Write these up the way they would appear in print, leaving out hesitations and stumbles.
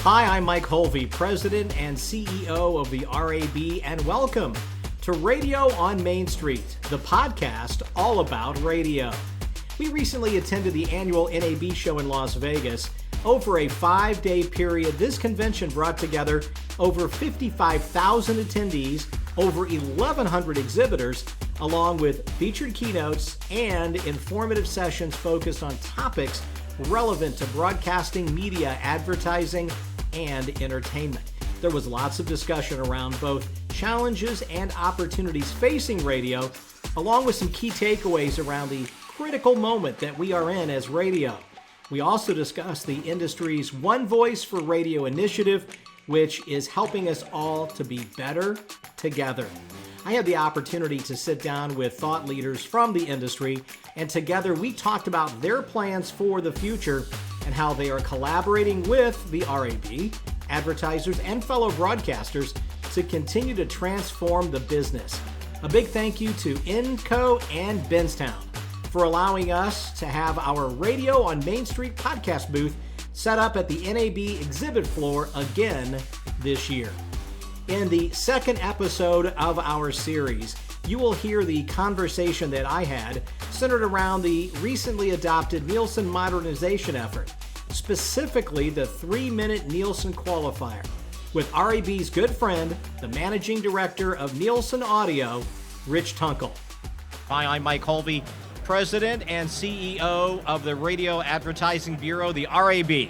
Hi, I'm Mike Hulvey, President and CEO of the RAB, and welcome to Radio on Main Street, the podcast all about radio. We recently attended the annual NAB Show in Las Vegas. Over a 5-day period, this convention brought together over 55,000 attendees, over 1,100 exhibitors, along with featured keynotes and informative sessions focused on topics relevant to broadcasting, media, advertising, and entertainment. There was lots of discussion around both challenges and opportunities facing radio, along with some key takeaways around the critical moment that we are in as radio. We also discussed the industry's One Voice for Radio initiative, which is helping us all to be better together. I had the opportunity to sit down with thought leaders from the industry, and together we talked about their plans for the future and how they are collaborating with the RAB, advertisers, and fellow broadcasters to continue to transform the business. A big thank you to Inco and Benstown for allowing us to have our Radio on Main Street podcast booth set up at the NAB exhibit floor again this year. In the second episode of our series, you will hear the conversation that I had centered around the recently adopted Nielsen modernization effort, specifically the 3-minute Nielsen Qualifier, with RAB's good friend, the Managing Director of Nielsen Audio, Rich Tunkel. Hi, I'm Mike Hulvey, President and CEO of the Radio Advertising Bureau, the RAB.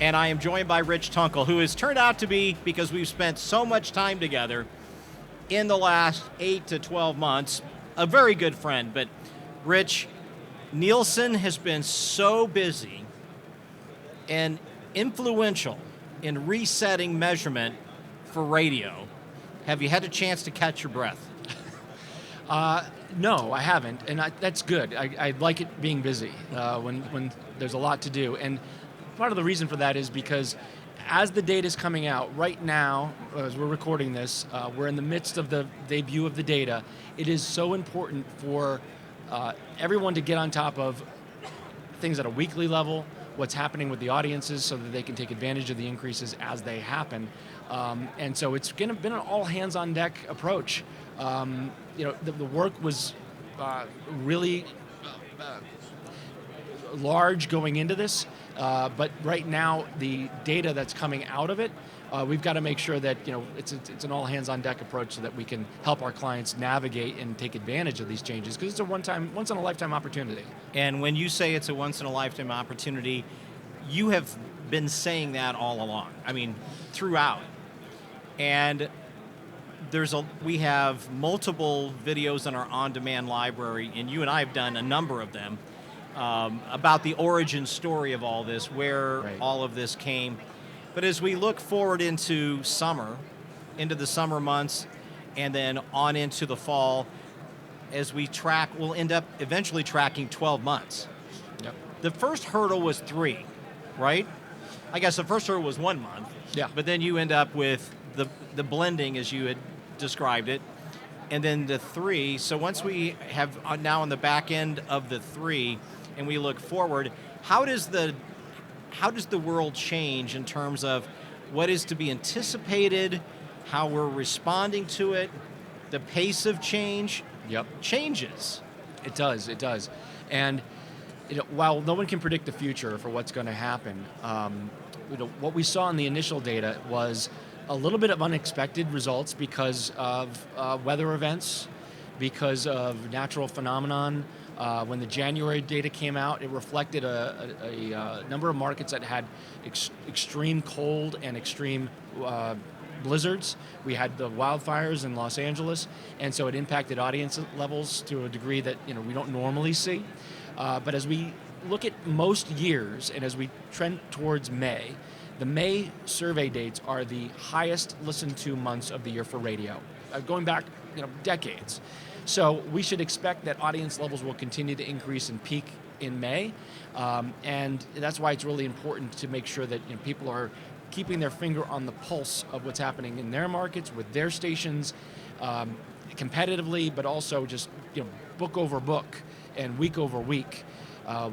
And I am joined by Rich Tunkel, who has turned out to be, because we've spent so much time together in the last 8 to 12 months, a very good friend. But Rich, Nielsen has been so busy and influential in resetting measurement for radio. Have you had a chance to catch your breath? No, I haven't, and that's good. I like it being busy when there's a lot to do. And part of the reason for that is because as the data is coming out right now, as we're recording this, we're in the midst of the debut of the data. It is so important for everyone to get on top of things at a weekly level, what's happening with the audiences so that they can take advantage of the increases as they happen. And so it's been an all hands on deck approach. The work was really large going into this, but right now the data that's coming out of it, we've got to make sure that it's an all hands on deck approach so that we can help our clients navigate and take advantage of these changes, because it's a once in a lifetime opportunity. And when you say it's a once in a lifetime opportunity, you have been saying that all along. I mean, throughout. And we have multiple videos in our on-demand library, and you and I have done a number of them about the origin story of all this, where all of this came. But as we look forward into the summer months, and then on into the fall, as we track, we'll end up eventually tracking 12 months. Yep. The first hurdle was 3, right? I guess the first hurdle was 1 month. Yeah. But then you end up with the blending, as you had described it, and then the 3. So once we have now on the back end of the 3, and we look forward, how does the world change in terms of what is to be anticipated, how we're responding to it, the pace of change? Yep. Changes. It does. And while no one can predict the future for what's going to happen, what we saw in the initial data was a little bit of unexpected results because of weather events, because of natural phenomenon. When the January data came out, it reflected a number of markets that had extreme cold and extreme blizzards. We had the wildfires in Los Angeles, and so it impacted audience levels to a degree that we don't normally see. But as we look at most years, and as we trend towards May, the May survey dates are the highest listened to months of the year for radio, going back decades. So we should expect that audience levels will continue to increase and peak in May, and that's why it's really important to make sure that people are keeping their finger on the pulse of what's happening in their markets with their stations, competitively, but also just book over book and week over week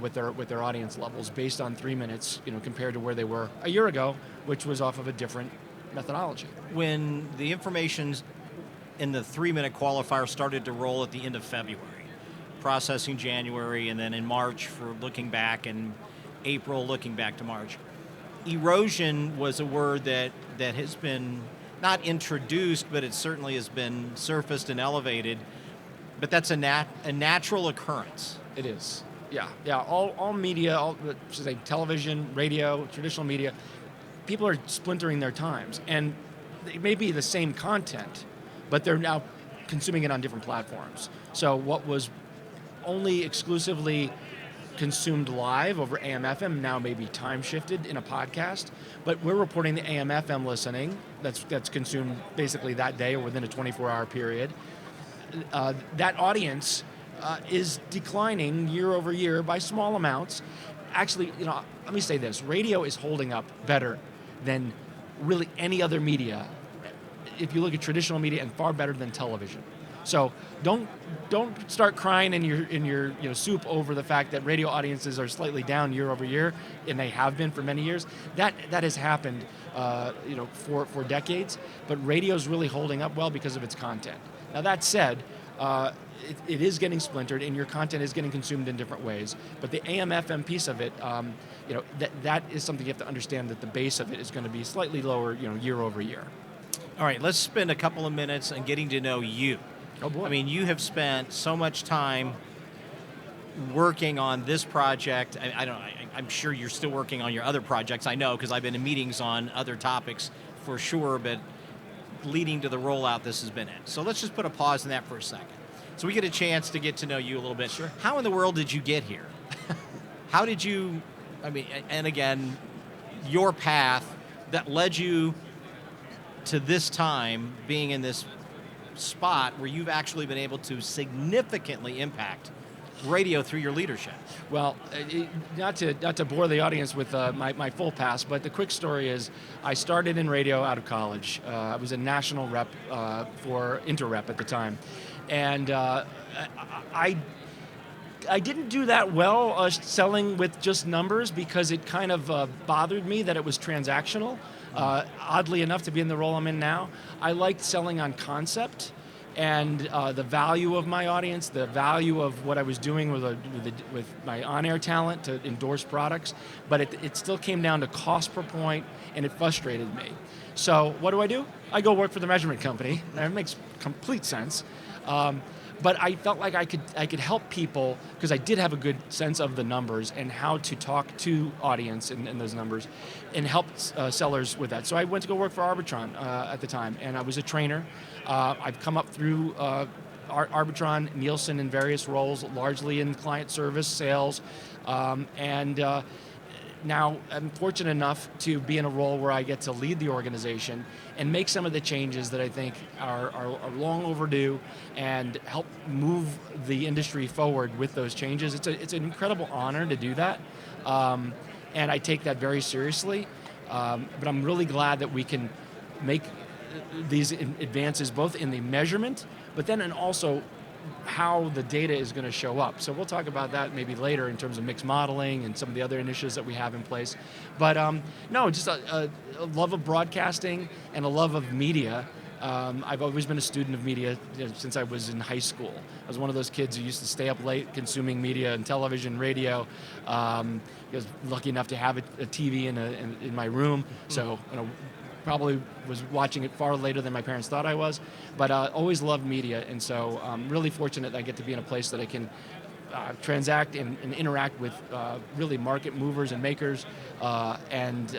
with their audience levels based on 3 minutes, compared to where they were a year ago which was off of a different methodology. When the information in the 3-minute qualifier started to roll at the end of February, processing January, and then in March for looking back, and April looking back to March, erosion was a word that has been not introduced, but it certainly has been surfaced and elevated. But that's a natural occurrence. It is. Yeah. All media, should I say television, radio, traditional media, people are splintering their times, and it may be the same content, but they're now consuming it on different platforms. So what was only exclusively consumed live over AM/FM now may be time shifted in a podcast, but we're reporting the AM/FM listening that's consumed basically that day or within a 24-hour period. That audience is declining year over year by small amounts. Actually, let me say this: radio is holding up better than really any other media, if you look at traditional media, and far better than television. So don't start crying in your soup over the fact that radio audiences are slightly down year over year, and they have been for many years. That has happened for decades, but radio's really holding up well because of its content. Now that said, it is getting splintered, and your content is getting consumed in different ways. But the AM/FM piece of it, that is something you have to understand, that the base of it is going to be slightly lower, year over year. All right, let's spend a couple of minutes on getting to know you. Oh boy! I mean, you have spent so much time working on this project. I'm sure you're still working on your other projects. I know, because I've been in meetings on other topics for sure, but leading to the rollout, this has been it. So let's just put a pause in that for a second, so we get a chance to get to know you a little bit. Sure. How in the world did you get here? How did you, and again, your path that led you to this time, being in this spot where you've actually been able to significantly impact radio through your leadership? Well, not to bore the audience with my full past, but the quick story is I started in radio out of college. I was a national rep for Interrep at the time, and I didn't do that well selling with just numbers, because it kind of bothered me that it was transactional. Oddly enough, to be in the role I'm in now, I liked selling on concept and the value of my audience, the value of what I was doing with my on-air talent to endorse products, but it still came down to cost per point, and it frustrated me. So what do? I go work for the measurement company. That makes complete sense. But I felt like I could help people, because I did have a good sense of the numbers and how to talk to audience in those numbers, and help sellers with that. So I went to go work for Arbitron at the time, and I was a trainer. I've come up through Arbitron, Nielsen in various roles, largely in client service, sales, and now I'm fortunate enough to be in a role where I get to lead the organization and make some of the changes that I think are long overdue, and help move the industry forward with those changes. It's an incredible honor to do that, and I take that very seriously. But I'm really glad that we can make these advances both in the measurement, but then and also how the data is going to show up. So we'll talk about that maybe later in terms of mixed modeling and some of the other initiatives that we have in place. But no, just a love of broadcasting and a love of media. I've always been a student of media since I was in high school. I was one of those kids who used to stay up late consuming media and television, radio. I was lucky enough to have a TV in my room, so probably was watching it far later than my parents thought I was, but always loved media, and so I'm really fortunate that I get to be in a place that I can transact and interact with really market movers and makers, and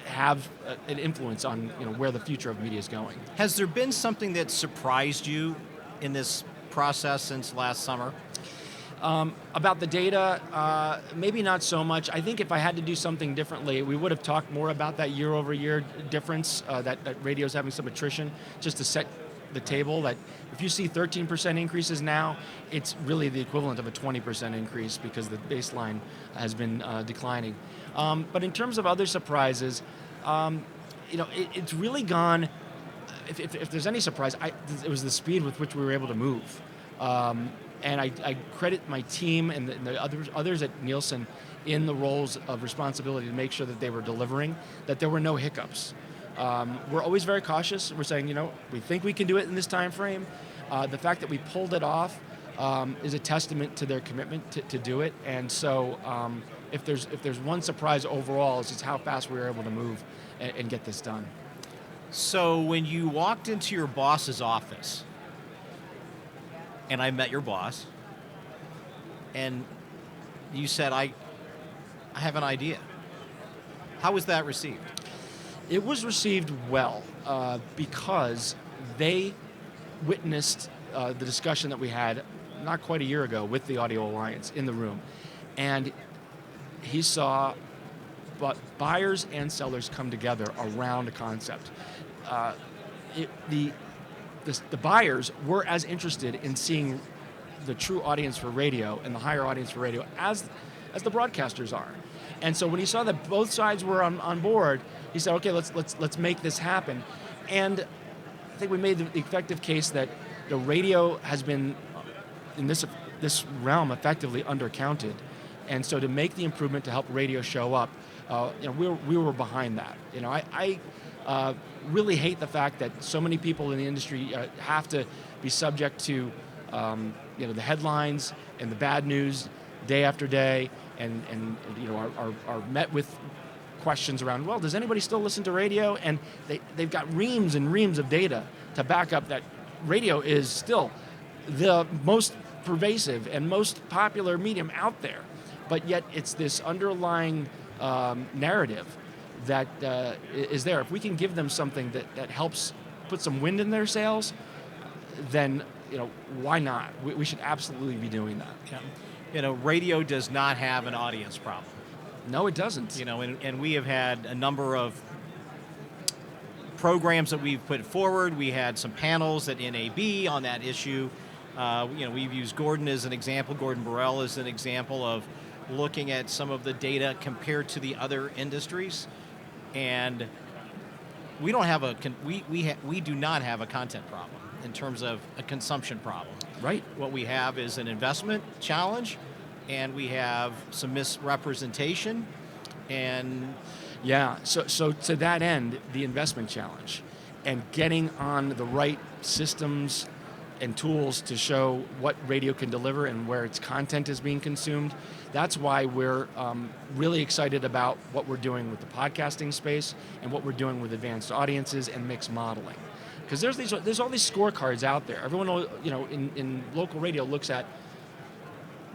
have an influence on where the future of media is going. Has there been something that surprised you in this process since last summer? About the data, maybe not so much. I think if I had to do something differently, we would have talked more about that year-over-year difference, that radio's having some attrition, just to set the table that if you see 13% increases now, it's really the equivalent of a 20% increase, because the baseline has been declining. But in terms of other surprises, it's really gone, if there's any surprise, it was the speed with which we were able to move. And I credit my team and the others at Nielsen in the roles of responsibility to make sure that they were delivering, that there were no hiccups. We're always very cautious. We're saying, we think we can do it in this time frame. The fact that we pulled it off is a testament to their commitment to do it. And so if there's one surprise overall, it's just how fast we were able to move and get this done. So when you walked into your boss's office, and I met your boss, and you said, I have an idea. How was that received? It was received well because they witnessed the discussion that we had not quite a year ago with the Audio Alliance in the room. And he saw buyers and sellers come together around a concept. The buyers were as interested in seeing the true audience for radio and the higher audience for radio as the broadcasters are. And so when he saw that both sides were on board, he said, okay, let's make this happen. And I think we made the effective case that the radio has been in this realm effectively undercounted. And so to make the improvement to help radio show up, we were behind that. I really hate the fact that so many people in the industry have to be subject to the headlines and the bad news day after day, and are met with questions around, well, does anybody still listen to radio? And they've got reams and reams of data to back up that radio is still the most pervasive and most popular medium out there. But yet it's this underlying narrative that is there. If we can give them something that helps put some wind in their sails, then why not? We should absolutely be doing that. Yeah. Radio does not have an audience problem. No, it doesn't. And we have had a number of programs that we've put forward. We had some panels at NAB on that issue. We've used Gordon as an example, Gordon Burrell as an example of looking at some of the data compared to the other industries. And we don't have we do not have a content problem in terms of a consumption problem. Right. What we have is an investment challenge, and we have some misrepresentation, and yeah. So to that end, the investment challenge and getting on the right systems and tools to show what radio can deliver and where its content is being consumed. That's why we're really excited about what we're doing with the podcasting space and what we're doing with advanced audiences and mixed modeling. Because there's all these scorecards out there. Everyone, in local radio looks at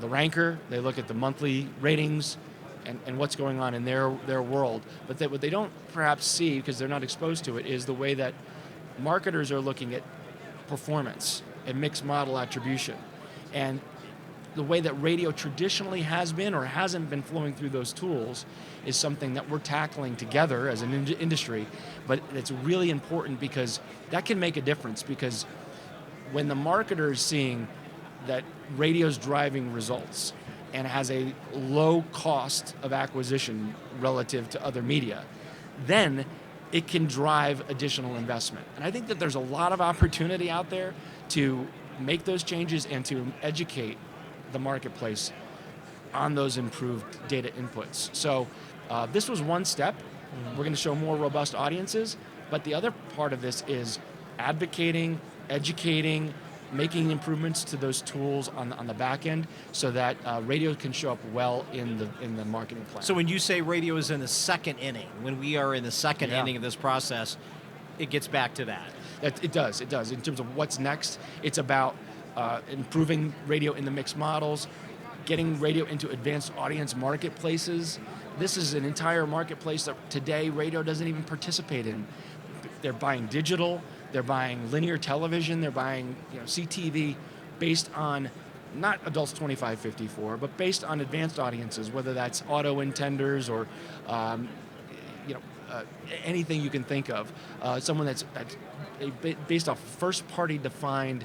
the ranker, they look at the monthly ratings and what's going on in their world. But what they don't perhaps see, because they're not exposed to it, is the way that marketers are looking at performance and mixed model attribution. And the way that radio traditionally has been or hasn't been flowing through those tools is something that we're tackling together as an industry. But it's really important because that can make a difference, because when the marketer is seeing that radio's driving results and has a low cost of acquisition relative to other media, then it can drive additional investment. And I think that there's a lot of opportunity out there to make those changes and to educate the marketplace on those improved data inputs. So this was one step. We're going to show more robust audiences, but the other part of this is advocating, educating, making improvements to those tools on the back end so that radio can show up well in the marketing plan. So when you say radio is in the second inning, when we are in the second inning of this process, it gets back to that. It does. In terms of what's next, it's about improving radio in the mixed models, getting radio into advanced audience marketplaces. This is an entire marketplace that today radio doesn't even participate in. They're buying digital, they're buying linear television, they're buying CTV based on not adults 25-54, but based on advanced audiences, whether that's auto intenders or anything you can think of. Someone that's based off first-party defined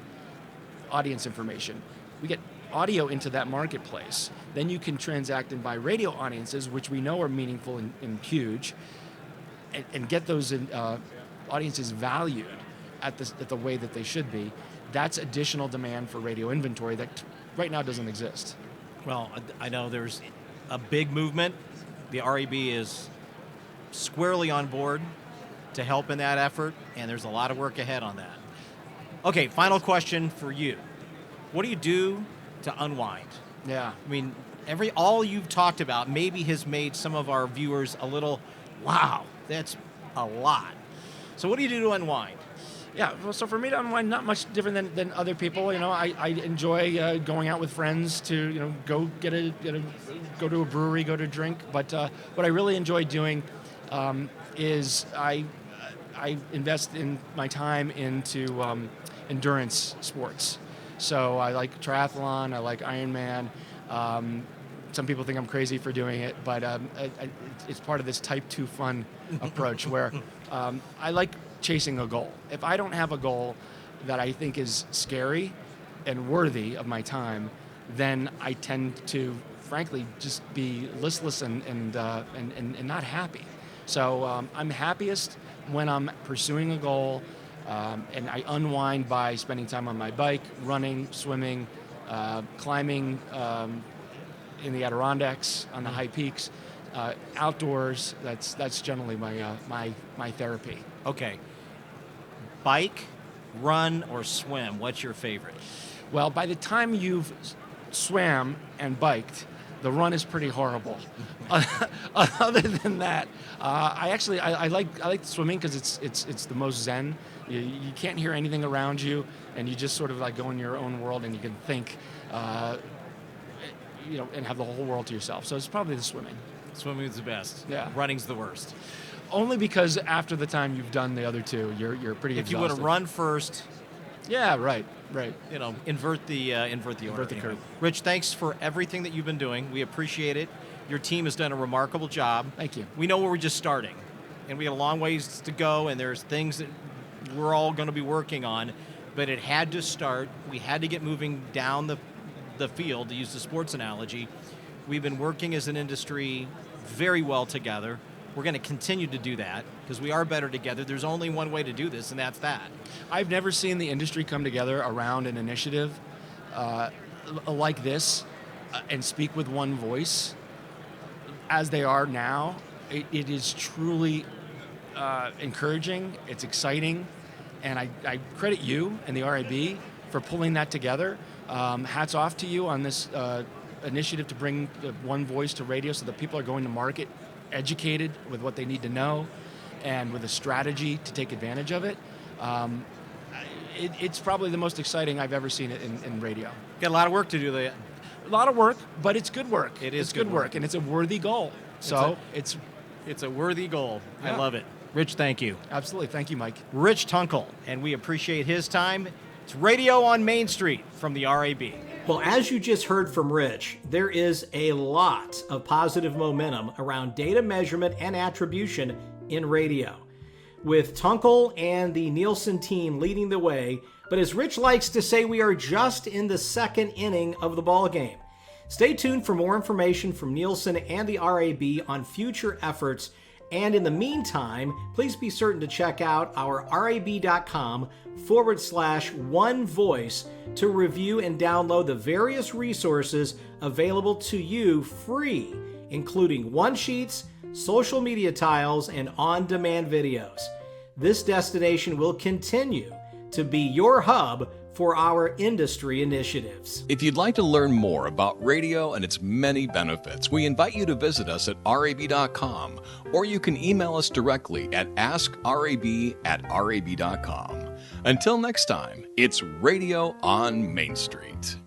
audience information. We get audio into that marketplace. Then you can transact and buy radio audiences, which we know are meaningful and huge, and get those audiences valued at the way that they should be. That's additional demand for radio inventory that right now doesn't exist. Well, I know there's a big movement. The RAB is squarely on board to help in that effort, and there's a lot of work ahead on that. Okay, final question for you. What do you do to unwind? Yeah. I mean, all you've talked about maybe has made some of our viewers a little, wow, that's a lot. So what do you do to unwind? Yeah, well, so for me to unwind, not much different than other people. You know, I enjoy going out with friends to, you know, go go to a brewery, go to a drink. But what I really enjoy doing is I invest in my time into endurance sports. So I like triathlon, I like Ironman. Some people think I'm crazy for doing it, but it's part of this type 2 fun approach where I like chasing a goal. If I don't have a goal that I think is scary and worthy of my time, then I tend to, frankly, just be listless and not happy. So I'm happiest when I'm pursuing a goal, and I unwind by spending time on my bike, running, swimming, climbing in the Adirondacks on the high peaks, outdoors. That's generally my therapy. Okay. Bike, run, or swim? What's your favorite? Well, by the time you've swam and biked, the run is pretty horrible. Other than that, I like swimming because it's the most zen. You can't hear anything around you, and you just sort of like go in your own world, and you can think, and have the whole world to yourself. So it's probably the swimming. Swimming is the best. Yeah. Running's the worst. Only because after the time you've done the other two, you're pretty If exhausted. you would have run first, yeah, right. You know, invert the order. Invert the curve. Rich, thanks for everything that you've been doing. We appreciate it. Your team has done a remarkable job. Thank you. We know we're just starting, and we have a long ways to go, and there's things that we're all going to be working on, but it had to start. We had to get moving down the field, to use the sports analogy. We've been working as an industry very well together. We're going to continue to do that because we are better together. There's only one way to do this, and that's that. I've never seen the industry come together around an initiative like this and speak with one voice as they are now. It is truly encouraging. It's exciting. And I credit you and the RAB for pulling that together. Hats off to you on this initiative to bring one voice to radio so that people are going to market educated with what they need to know and with a strategy to take advantage of it. It's probably the most exciting I've ever seen it in radio. Got a lot of work to do there. A lot of work, but it's good work. It is it's good work, and it's a worthy goal. So it's a worthy goal. Yeah. I love it. Rich, thank you. Absolutely. Thank you, Mike. Rich Tunkel, and we appreciate his time. It's Radio on Main Street from the RAB. Well, as you just heard from Rich, there is a lot of positive momentum around data measurement and attribution in radio, with Tunkel and the Nielsen team leading the way. But as Rich likes to say, we are just in the second inning of the ballgame. Stay tuned for more information from Nielsen and the RAB on future efforts. And in the meantime, please be certain to check out our rab.com/one voice to review and download the various resources available to you free, including one-sheets, social media tiles, and on-demand videos. This destination will continue to be your hub for our industry initiatives. If you'd like to learn more about radio and its many benefits, we invite you to visit us at rab.com, or you can email us directly at askrab@rab.com. Until next time, it's Radio on Main Street.